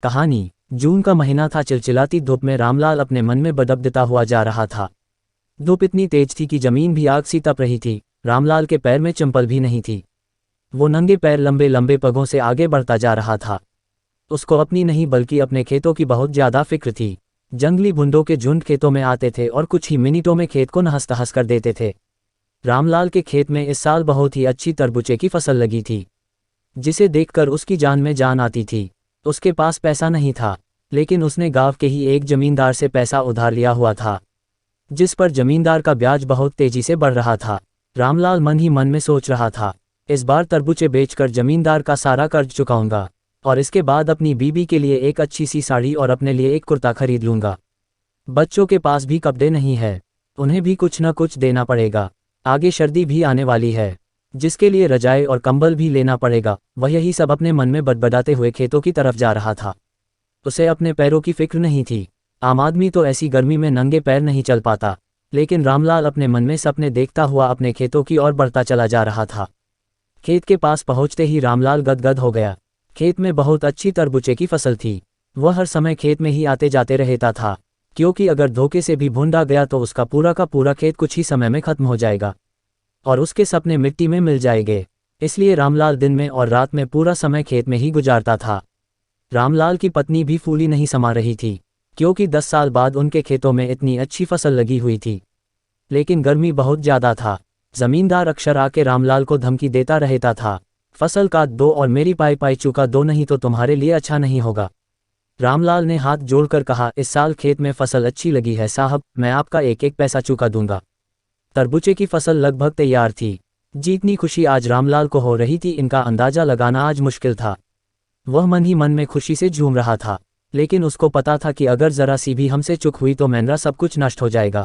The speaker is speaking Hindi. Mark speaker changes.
Speaker 1: कहानी। जून का महीना था। चिलचिलाती धूप में रामलाल अपने मन में बदबदता हुआ जा रहा था। धूप इतनी तेज थी कि जमीन भी आग सी तप रही थी। रामलाल के पैर में चंपल भी नहीं थी। वो नंगे पैर लंबे लंबे पगों से आगे बढ़ता जा रहा था। उसको अपनी नहीं बल्कि अपने खेतों की बहुत ज्यादा फिक्र थी। जंगली भुंडों के झुंड खेतों में आते थे और कुछ ही मिनटों में खेत को नहस तहस कर देते थे। रामलाल के खेत में इस साल बहुत ही अच्छी तरबूजे की फसल लगी थी, जिसे देखकर उसकी जान में जान आती थी। उसके पास पैसा नहीं था, लेकिन उसने गांव के ही एक जमींदार से पैसा उधार लिया हुआ था, जिस पर जमींदार का ब्याज बहुत तेजी से बढ़ रहा था। रामलाल मन ही मन में सोच रहा था, इस बार तरबूजे बेचकर जमींदार का सारा कर्ज चुकाऊंगा और इसके बाद अपनी बीबी के लिए एक अच्छी सी साड़ी और अपने लिए एक कुर्ता खरीद लूंगा। बच्चों के पास भी कपड़े नहीं है, उन्हें भी कुछ न कुछ देना पड़ेगा। आगे सर्दी भी आने वाली है, जिसके लिए रजाई और कंबल भी लेना पड़ेगा। वह यही सब अपने मन में बड़बड़ाते हुए खेतों की तरफ जा रहा था। उसे अपने पैरों की फिक्र नहीं थी। आम आदमी तो ऐसी गर्मी में नंगे पैर नहीं चल पाता, लेकिन रामलाल अपने मन में सपने देखता हुआ अपने खेतों की ओर बढ़ता चला जा रहा था। खेत के पास पहुंचते ही रामलाल गदगद हो गया। खेत में बहुत अच्छी तरबूजे की फसल थी। वह हर समय खेत में ही आते जाते रहता था, क्योंकि अगर धोखे से भी भून गया तो उसका पूरा का पूरा खेत कुछ ही समय में खत्म हो जाएगा और उसके सपने मिट्टी में मिल जाएंगे। इसलिए रामलाल दिन में और रात में पूरा समय खेत में ही गुजारता था। रामलाल की पत्नी भी फूली नहीं समा रही थी, क्योंकि 10 साल बाद उनके खेतों में इतनी अच्छी फसल लगी हुई थी, लेकिन गर्मी बहुत ज्यादा था। जमींदार अक्सर आके रामलाल को धमकी देता रहता था, फसल काट दो और मेरी पाई पाई चुका दो, नहीं तो तुम्हारे लिए अच्छा नहीं होगा। रामलाल ने हाथ जोड़कर कहा, इस साल खेत में फसल अच्छी लगी है साहब, मैं आपका एक एक पैसा चुका दूंगा। तरबूजे की फसल लगभग तैयार थी। जितनी खुशी आज रामलाल को हो रही थी, इनका अंदाजा लगाना आज मुश्किल था। वह मन ही मन में खुशी से झूम रहा था, लेकिन उसको पता था कि अगर जरा सी भी हमसे चूक हुई तो मेरा सब कुछ नष्ट हो जाएगा।